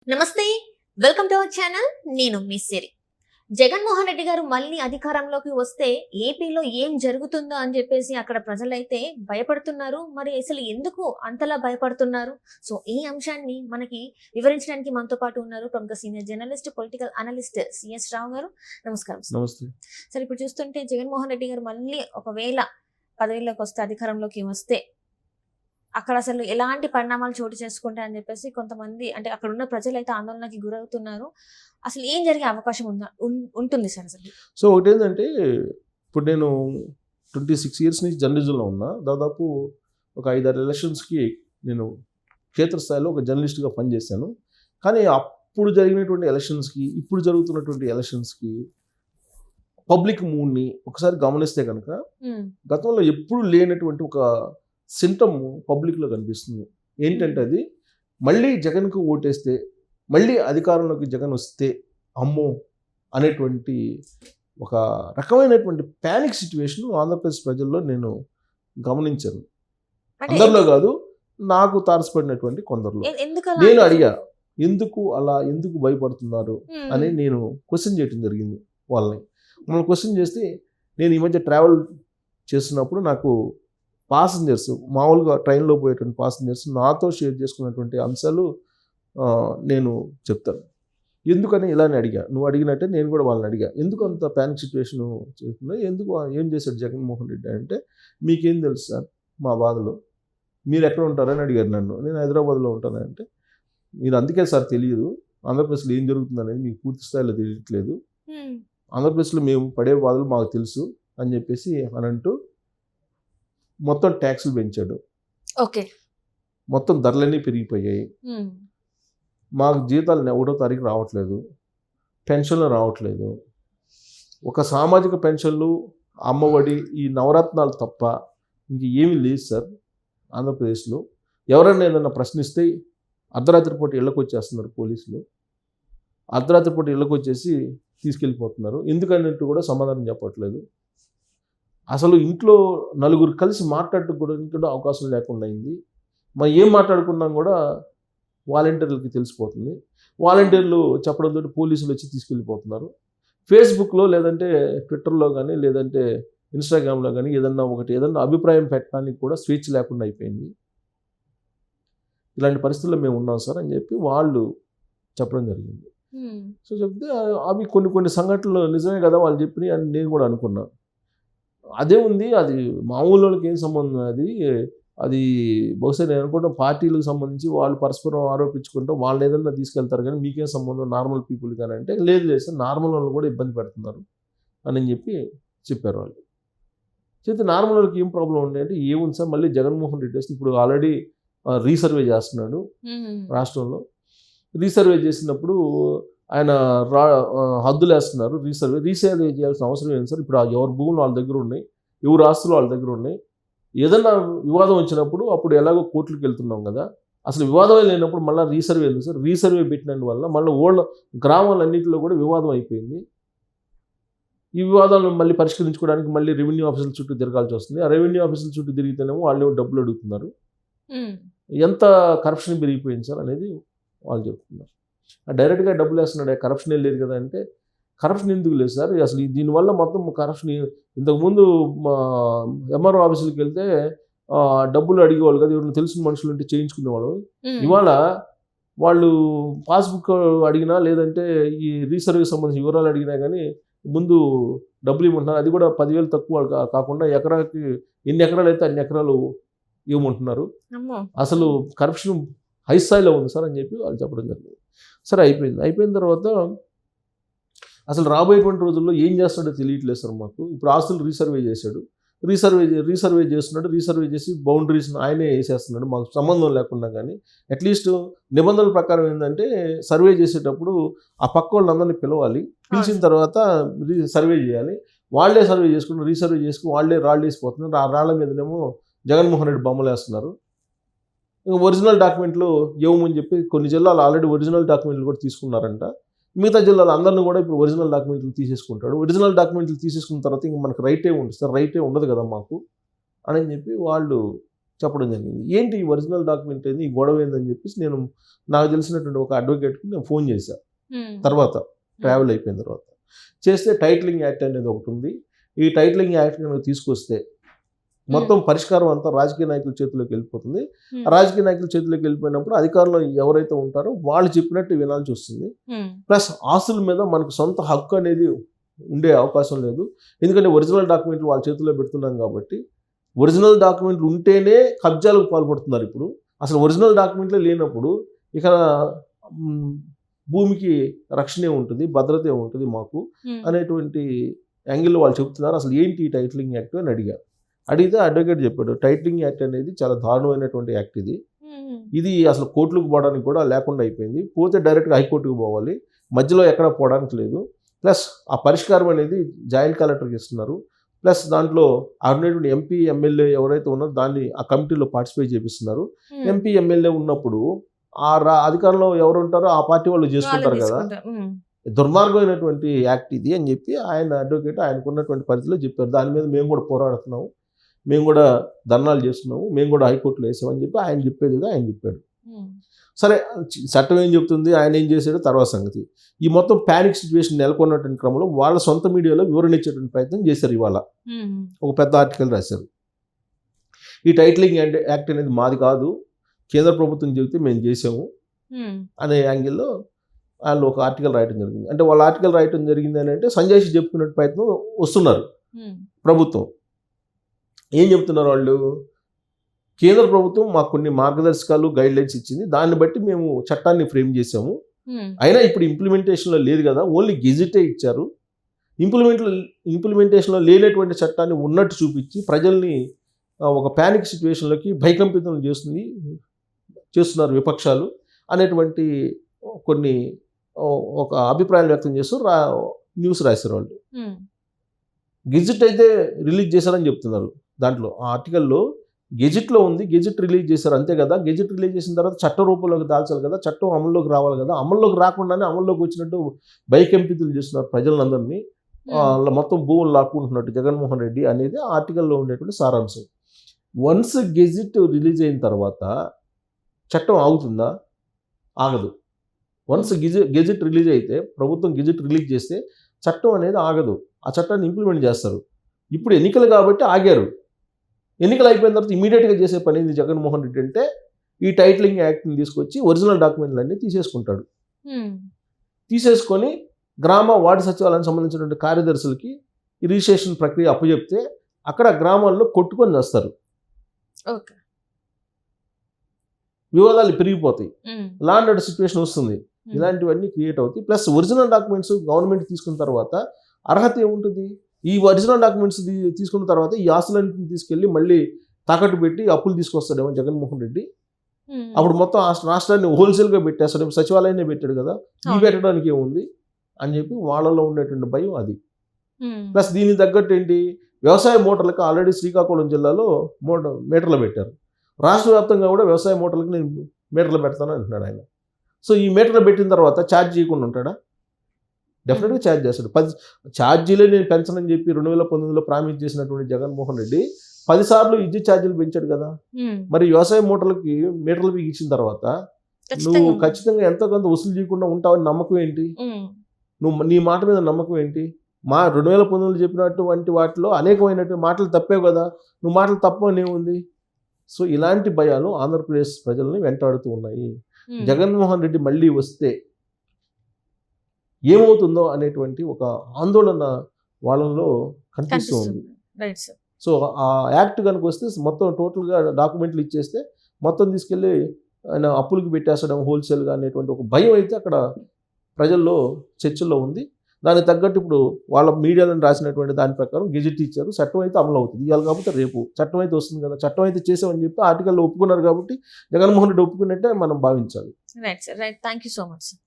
నమస్తే, welcome to our channel. నేను మీ సిరి. జగన్మోహన్ రెడ్డి గారు మళ్ళీ అధికారంలోకి వస్తే ఏపీలో ఏం జరుగుతుందో అని చెప్పేసి అక్కడ ప్రజలైతే భయపడుతున్నారు. మరి అసలు ఎందుకు అంతలా భయపడుతున్నారు? సో ఈ అంశాన్ని మనకి వివరించడానికి మనతో పాటు ఉన్నారు ప్రముఖ senior journalist, political analyst C S Rao garu. నమస్కారం సార్. నమస్తే. సరే, ఇప్పుడు చూస్తుంటే జగన్మోహన్ రెడ్డి గారు మళ్ళీ ఒకవేళ పదవిలోకి వస్తే, అధికారంలోకి వస్తే అక్కడ అసలు ఎలాంటి పరిణామాలు చోటు చేసుకుంటాయని చెప్పేసి కొంతమంది, అంటే అక్కడ ఉన్న ప్రజలు అయితే ఆందోళనకి గురవుతున్నారు. అసలు ఏం జరిగే అవకాశం ఉంటుంది సార్ అసలు? సో ఒకటి ఏంటంటే, ఇప్పుడు నేను 26 ఇయర్స్ నుంచి జర్నలిజంలో ఉన్నా. దాదాపు ఒక 5-6 ఎలక్షన్స్కి నేను క్షేత్రస్థాయిలో ఒక జర్నలిస్ట్గా పనిచేశాను. కానీ అప్పుడు జరిగినటువంటి ఎలక్షన్స్కి, ఇప్పుడు జరుగుతున్నటువంటి ఎలక్షన్స్కి పబ్లిక్ మూడ్ని ఒకసారి గమనిస్తే కనుక గతంలో ఎప్పుడు లేనటువంటి ఒక సింటమ్ పబ్లిక్లో కనిపిస్తుంది. ఏంటంటే అది మళ్ళీ జగన్కు ఓటేస్తే, మళ్ళీ అధికారంలోకి జగన్ వస్తే అమ్మో అనేటువంటి ఒక రకమైనటువంటి ప్యానిక్ సిచ్యువేషన్ ఆంధ్రప్రదేశ్ ప్రజల్లో నేను గమనించాను. అందరిలో కాదు, నాకు తారసపడినటువంటి కొందరిలో. నేను అడిగా, ఎందుకు భయపడుతున్నారు అని నేను క్వశ్చన్ చేయడం జరిగింది వాళ్ళని. మనం క్వశ్చన్ చేస్తే, నేను ఈ మధ్య ట్రావెల్ చేస్తున్నప్పుడు నాకు పాసెంజర్స్, మామూలుగా ట్రైన్లో పోయేటువంటి పాసెంజర్స్ నాతో షేర్ చేసుకున్నటువంటి అంశాలు నేను చెప్తాను. ఎందుకని ఇలానే అడిగా, నువ్వు అడిగినట్టే నేను కూడా వాళ్ళని అడిగా, ఎందుకు అంత ప్యానిక్ సిచ్యువేషన్ చేస్తున్నా, ఎందుకు, ఏం చేశాడు జగన్మోహన్ రెడ్డి అంటే, మీకేం తెలుసు సార్ మా బాధలు, మీరు ఎక్కడ ఉంటారని అడిగారు నన్ను. నేను హైదరాబాద్లో ఉంటానంటే, మీరు అందుకే సార్ తెలియదు, ఆంధ్రప్రదేశ్లో ఏం జరుగుతుంది అనేది మీకు పూర్తి స్థాయిలో తెలియట్లేదు, ఆంధ్రప్రదేశ్లో మేము పడే బాధలు మాకు తెలుసు అని చెప్పేసి అని అంటూ మొత్తం ట్యాక్సులు పెంచాడు. ఓకే, మొత్తం ధరలన్నీ పెరిగిపోయాయి. మాకు జీతాలు 1వ తారీఖు రావట్లేదు, పెన్షన్లు రావట్లేదు. ఒక సామాజిక పెన్షన్లు, అమ్మఒడి, ఈ నవరత్నాలు తప్ప ఇంక ఏమీ లేదు సార్ ఆంధ్రప్రదేశ్లో. ఎవరైనా ఏదైనా ప్రశ్నిస్తే అర్ధరాత్రి పూట ఇళ్ళకు వచ్చేస్తున్నారు పోలీసులు, అర్ధరాత్రి పూట ఇళ్ళకు వచ్చేసి తీసుకెళ్ళిపోతున్నారు. ఎందుకన్నట్టు కూడా సమాధానం చెప్పట్లేదు. అసలు ఇంట్లో నలుగురు కలిసి మాట్లాడటం కూడా అవకాశం లేకుండా అయింది. మనం ఏం మాట్లాడుకున్నాం కూడా వాలంటీర్లకి తెలిసిపోతుంది. వాలంటీర్లు చెప్పడంతో పోలీసులు వచ్చి తీసుకెళ్ళిపోతున్నారు. ఫేస్బుక్లో లేదంటే ట్విట్టర్లో కానీ లేదంటే ఇన్స్టాగ్రామ్లో కానీ ఏదన్నా అభిప్రాయం పెట్టడానికి కూడా స్వేచ్ఛ లేకుండా అయిపోయింది. ఇలాంటి పరిస్థితుల్లో మేము ఉన్నాం సార్ అని చెప్పి వాళ్ళు చెప్పడం జరిగింది. సో చెప్తే అవి కొన్ని సంఘటనలు నిజమే కదా వాళ్ళు చెప్పినాయి అని నేను కూడా అనుకున్నాను. అదే ఉంది, అది మామూలు వాళ్ళకి ఏం సంబంధం, అది బహుశా నేను అనుకుంటాం పార్టీలకు సంబంధించి వాళ్ళు పరస్పరం ఆరోపించుకుంటాం, వాళ్ళు ఏదన్నా తీసుకెళ్తారు కానీ మీకేం సంబంధం నార్మల్ పీపుల్ కానీ అంటే, లేదు సార్ నార్మల్ వాళ్ళు కూడా ఇబ్బంది పెడుతున్నారు అని చెప్పారు వాళ్ళు. చెప్తే నార్మల్ వాళ్ళకి ఏం ప్రాబ్లం ఉండే అంటే, ఏముంది సార్ మళ్ళీ జగన్మోహన్ రెడ్డి వస్తే ఇప్పుడు ఆల్రెడీ రీసర్వే చేస్తున్నాడు రాష్ట్రంలో. రీసర్వే చేసినప్పుడు ఆయన హద్దులు వేస్తున్నారు. రీసర్వే చేయాల్సిన అవసరం ఏంటి సార్? ఇప్పుడు ఎవరి భూములు వాళ్ళ దగ్గర ఉన్నాయి, ఎవరి ఆస్తులు వాళ్ళ దగ్గర ఉన్నాయి. ఏదన్నా వివాదం వచ్చినప్పుడు అప్పుడు ఎలాగో కోర్టులకు వెళ్తున్నాం కదా, అసలు వివాదమే లేనప్పుడు మళ్ళీ రీసర్వే ఉంది సార్. రీసర్వే పెట్టినందువల్ల మళ్ళీ గ్రామాలన్నింటిలో కూడా వివాదం అయిపోయింది. ఈ వివాదాలను మళ్ళీ పరిష్కరించుకోవడానికి మళ్ళీ రెవెన్యూ ఆఫీసుల చుట్టూ తిరగాల్సి వస్తుంది. ఆ రెవెన్యూ ఆఫీసుల చుట్టూ తిరిగితేనేమో వాళ్ళు డబ్బులు అడుగుతున్నారు. ఎంత కరప్షన్ పెరిగిపోయింది సార్ అనేది వాళ్ళు చెప్తున్నారు. డైరెక్ట్గా డబ్బులు వేస్తున్నాడు, కరప్షన్ లేదు కదా అంటే, కరప్షన్ ఎందుకు లేదు సార్? అసలు దీనివల్ల మొత్తం కరప్షన్. ఇంతకుముందు ఎంఆర్ఓ ఆఫీసులకు వెళ్తే డబ్బులు అడిగేవాళ్ళు కదా, ఎవరైనా తెలిసిన మనుషులు ఉంటే చేయించుకునేవాళ్ళు. ఇవాళ వాళ్ళు పాస్బుక్ అడిగినా లేదంటే ఈ రీసర్వేకి సంబంధించిన వివరాలు అడిగినా కానీ ముందు డబ్బులు ఇవ్వమంటున్నారు. అది కూడా 10,000 తక్కువ కాకుండా ఎకరాకి ఎన్ని ఎకరాలు అయితే అన్ని ఎకరాలు ఇవ్వమంటున్నారు. అసలు కరప్షన్ హై స్థాయిలో ఉంది సార్ అని చెప్పి వాళ్ళు చెప్పడం జరిగింది. సరే అయిపోయిన తర్వాత అసలు రాబోయేటువంటి రోజుల్లో ఏం చేస్తాడో తెలియట్లేదు సార్ మాకు. ఇప్పుడు ఆస్తులు రీసర్వే చేశాడు, రీసర్వే చేస్తున్నాడు, రీసర్వే చేసి బౌండరీస్ ఆయనే వేసేస్తున్నాడు మాకు సంబంధం లేకుండా. కానీ అట్లీస్ట్ నిబంధనల ప్రకారం ఏంటంటే, సర్వే చేసేటప్పుడు ఆ పక్క వాళ్ళందరినీ పిలవాలి, పిలిచిన తర్వాత సర్వే చేయాలి. వాళ్ళే సర్వే చేసుకుని రీసర్వే చేసుకుని వాళ్ళే రాళ్ళు వేసిపోతున్నారు. ఆ రాళ్ల మీదనేమో జగన్మోహన్ రెడ్డి బొమ్మలు వేస్తున్నారు. ఒరిజినల్ డాక్యుమెంట్లు ఇవ్వమని చెప్పి కొన్ని జిల్లాలు ఆల్రెడీ ఒరిజినల్ డాక్యుమెంట్లు కూడా తీసుకున్నారంట. మిగతా జిల్లాలు అందరినీ కూడా ఇప్పుడు ఒరిజినల్ డాక్యుమెంట్లు తీసేసుకుంటాడు. ఒరిజినల్ డాక్యుమెంట్లు తీసేసుకున్న తర్వాత ఇంక మనకు రైటే ఉండదు సార్, రైటే ఉండదు కదా మాకు అని చెప్పి వాళ్ళు చెప్పడం జరిగింది. ఏంటి ఈ ఒరిజినల్ డాక్యుమెంట్ ఏంది, ఈ గొడవ ఏందని చెప్పేసి నేను నాకు తెలిసినటువంటి ఒక అడ్వకేట్కి నేను ఫోన్ చేశాను. తర్వాత ట్రావెల్ అయిపోయిన తర్వాత చేస్తే టైటిలింగ్ యాక్ట్ అనేది ఒకటి ఉంది. ఈ టైటిలింగ్ యాక్ట్ కనుక తీసుకొస్తే మొత్తం పరిష్కారం అంతా రాజకీయ నాయకుల చేతిలోకి వెళ్ళిపోతుంది. రాజకీయ నాయకుల చేతిలోకి వెళ్ళిపోయినప్పుడు అధికారులు ఎవరైతే ఉంటారో వాళ్ళు చెప్పినట్టు వినాల్సి వస్తుంది. ప్లస్ ఆస్తుల మీద మనకు సొంత హక్కు అనేది ఉండే అవకాశం లేదు. ఎందుకంటే ఒరిజినల్ డాక్యుమెంట్లు వాళ్ళ చేతిలో పెడుతున్నాం కాబట్టి ఒరిజినల్ డాక్యుమెంట్లు ఉంటేనే కబ్జాలకు పాల్పడుతున్నారు. ఇప్పుడు అసలు ఒరిజినల్ డాక్యుమెంట్లే లేనప్పుడు ఇక భూమికి రక్షణ ఉంటుంది, భద్రత ఉంటుంది మాకు అనేటువంటి యాంగిల్లో వాళ్ళు చెప్తున్నారు. అసలు ఏంటి ఈ టైటిలింగ్ యాక్ట్ అని అడిగారు. అడిగితే అడ్వకేట్ చెప్పాడు, టైటిలింగ్ యాక్ట్ అనేది చాలా దారుణమైనటువంటి యాక్ట్ ఇది అసలు కోర్టులకు పోవడానికి కూడా లేకుండా అయిపోయింది. పోతే డైరెక్ట్గా హైకోర్టుకు పోవాలి, మధ్యలో ఎక్కడ పోవడానికి లేదు. ప్లస్ ఆ పరిష్కారం అనేది జాయింట్ కలెక్టర్కి ఇస్తున్నారు. ప్లస్ దాంట్లో ఉన్నటువంటి ఎంపీ ఎమ్మెల్యే ఎవరైతే ఉన్నారో దాన్ని ఆ కమిటీలో పార్టిసిపేట్ చేపిస్తున్నారు. ఎంపీ ఎమ్మెల్యే ఉన్నప్పుడు ఆ అధికారంలో ఎవరు ఉంటారో ఆ పార్టీ వాళ్ళు చేసుకుంటారు కదా. దుర్మార్గమైనటువంటి యాక్ట్ ఇది అని చెప్పి ఆయన అడ్వకేట్ ఆయనకున్నటువంటి పరిధిలో చెప్పారు. దాని మీద మేము కూడా పోరాడుతున్నాము, మేము కూడా ధర్నాలు చేస్తున్నాము, మేము కూడా హైకోర్టులో వేసామని చెప్పి ఆయన చెప్పేది ఆయన చెప్పాడు. సరే, చట్టం ఏం చెప్తుంది, ఆయన ఏం చేశాడో తర్వాత సంగతి. ఈ మొత్తం ప్యానిక్ సిచ్యువేషన్ నెలకొన్నటువంటి క్రమంలో వాళ్ళ సొంత మీడియాలో వివరణ ఇచ్చేటువంటి ప్రయత్నం చేశారు. ఇవాళ ఒక పెద్ద ఆర్టికల్ రాశారు. ఈ టైటిలింగ్ యాక్ట్ అనేది మాది కాదు, కేంద్ర ప్రభుత్వం చెబితే మేము చేసాము అనే యాంగిల్లో వాళ్ళు ఒక ఆర్టికల్ రాయడం జరిగింది. అంటే వాళ్ళ ఆర్టికల్ రాయడం జరిగింది అని అంటే సంజయ్ చెప్పుకునే ప్రయత్నం వస్తున్నారు. ప్రభుత్వం ఏం చెప్తున్నారు వాళ్ళు, కేంద్ర ప్రభుత్వం మాకు కొన్ని మార్గదర్శకాలు గైడ్ లైన్స్ ఇచ్చింది, దాన్ని బట్టి మేము చట్టాన్ని ఫ్రేమ్ చేసాము. అయినా ఇప్పుడు ఇంప్లిమెంటేషన్లో లేదు కదా, ఓన్లీ గెజిటే ఇచ్చారు. ఇంప్లిమెంటేషన్లో లేనటువంటి చట్టాన్ని ఉన్నట్టు చూపించి ప్రజల్ని ఒక ప్యానిక్ సిచ్యువేషన్లోకి భయకంపితం చేస్తున్నారు విపక్షాలు అనేటువంటి కొన్ని ఒక అభిప్రాయాలు వ్యక్తం చేస్తూ న్యూస్ రాశారు వాళ్ళు. గెజిట్ అయితే రిలీజ్ చేశారని చెప్తున్నారు. దాంట్లో ఆ ఆర్టికల్లో గెజిట్లో ఉంది, గెజిట్ రిలీజ్ చేశారు అంతే కదా. గెజిట్ రిలీజ్ చేసిన తర్వాత చట్ట రూపంలోకి దాల్చాలి కదా, చట్టం అమల్లోకి రావాలి కదా. అమల్లోకి రాకుండానే అమల్లోకి వచ్చినట్టు భయకంపితులు చేస్తున్నారు ప్రజలందరినీ, మొత్తం భూములు లాక్కుంటున్నట్టు జగన్మోహన్ రెడ్డి అనేది ఆర్టికల్లో ఉండేటువంటి సారాంశం. వన్స్ గెజిట్ రిలీజ్ అయిన తర్వాత చట్టం ఆగుతుందా? ఆగదు. వన్స్ గెజిట్ రిలీజ్ అయితే, ప్రభుత్వం గెజిట్ రిలీజ్ చేస్తే చట్టం అనేది ఆగదు, ఆ చట్టాన్ని ఇంప్లిమెంట్ చేస్తారు. ఇప్పుడు ఎన్నికలు కాబట్టి ఆగారు. ఎన్నికలు అయిపోయిన తర్వాత ఇమీడియట్గా చేసే పని ఏంది జగన్మోహన్ రెడ్డి అంటే, ఈ టైటిలింగ్ యాక్ట్ని తీసుకొచ్చి ఒరిజినల్ డాక్యుమెంట్లు అన్నీ తీసేసుకుంటాడు. తీసేసుకొని గ్రామ వార్డు సచివాలయానికి సంబంధించినటువంటి కార్యదర్శులకి ఈ రిజిస్ట్రేషన్ ప్రక్రియ అప్పచెప్తే అక్కడ గ్రామాల్లో కొట్టుకొని చేస్తారు. వివాదాలు పెరిగిపోతాయి, లా అండ్ ఆర్డర్ సిచ్యువేషన్ వస్తుంది, ఇలాంటివన్నీ క్రియేట్ అవుతాయి. ప్లస్ ఒరిజినల్ డాక్యుమెంట్స్ గవర్నమెంట్ తీసుకున్న తర్వాత అర్హత ఏముంటుంది, ఈ ఒరిజినల్ డాక్యుమెంట్స్ తీసుకున్న తర్వాత ఈ ఆస్తులన్నింటిని తీసుకెళ్ళి మళ్ళీ తాకట్టు పెట్టి అప్పులు తీసుకొస్తాడేమో జగన్మోహన్ రెడ్డి. అప్పుడు మొత్తం రాష్ట్రాన్ని హోల్సేల్గా పెట్టేస్తాడేమో, సచివాలయాన్ని పెట్టాడు కదా, ఇవి పెట్టడానికి ఏముంది అని చెప్పి వాళ్ళలో ఉండేటువంటి భయం అది. ప్లస్ దీనికి తగ్గట్టు ఏంటి, వ్యవసాయ మోటార్లకు ఆల్రెడీ శ్రీకాకుళం జిల్లాలో మీటర్లు పెట్టారు. రాష్ట్ర వ్యాప్తంగా కూడా వ్యవసాయ మోటార్లకు నేను మీటర్లు పెడతాను అంటున్నాడు ఆయన. సో ఈ మీటర్లు పెట్టిన తర్వాత ఛార్జ్ చేయకుండా ఉంటాడా? డెఫినెట్గా ఛార్జ్ చేస్తాడు. ఛార్జీలే నేను పెంచనని చెప్పి 2019లో ప్రామిస్ చేసినటువంటి జగన్మోహన్ రెడ్డి 10 సార్లు విద్యుత్ ఛార్జీలు పెంచాడు కదా. మరి వ్యవసాయ మోటార్లకి మీటర్లు ఇచ్చిన తర్వాత నువ్వు ఖచ్చితంగా ఎంతో కొంత వసూలు చేయకుండా ఉంటావని నమ్మకం ఏంటి? నీ మాట మీద నమ్మకం ఏంటి? 2019లో చెప్పినటువంటి వాటిలో అనేకమైనటువంటి మాటలు తప్పేవు కదా, నువ్వు మాటలు తప్పని ఏముంది? సో ఇలాంటి భయాలు ఆంధ్రప్రదేశ్ ప్రజల్ని వెంటాడుతూ ఉన్నాయి. జగన్మోహన్ రెడ్డి మళ్ళీ వస్తే ఏమవుతుందో అనేటువంటి ఒక ఆందోళన వాళ్ళలో కనిపిస్తూ ఉంది. సో ఆ యాక్ట్ కనుక వస్తే మొత్తం టోటల్గా డాక్యుమెంట్లు ఇచ్చేస్తే మొత్తం తీసుకెళ్ళి ఆయన అప్పులకి పెట్టేస్తాడు హోల్సేల్గా అనేటువంటి ఒక భయం అయితే అక్కడ ప్రజల్లో చర్చల్లో ఉంది. దానికి తగ్గట్టు ఇప్పుడు వాళ్ళ మీడియాలో రాసినటువంటి దాని ప్రకారం గెజిట్ ఇచ్చారు, చట్టం అయితే అమలు అవుతుంది. ఇవాళ కాబట్టి రేపు చట్టం అయితే వస్తుంది కదా, చట్టం అయితే చేసామని చెప్పి ఆర్టికల్లో ఒప్పుకున్నారు కాబట్టి జగన్మోహన్ రెడ్డి ఒప్పుకున్నట్టే మనం భావించాలి. Right sir, right. Thank you so much sir.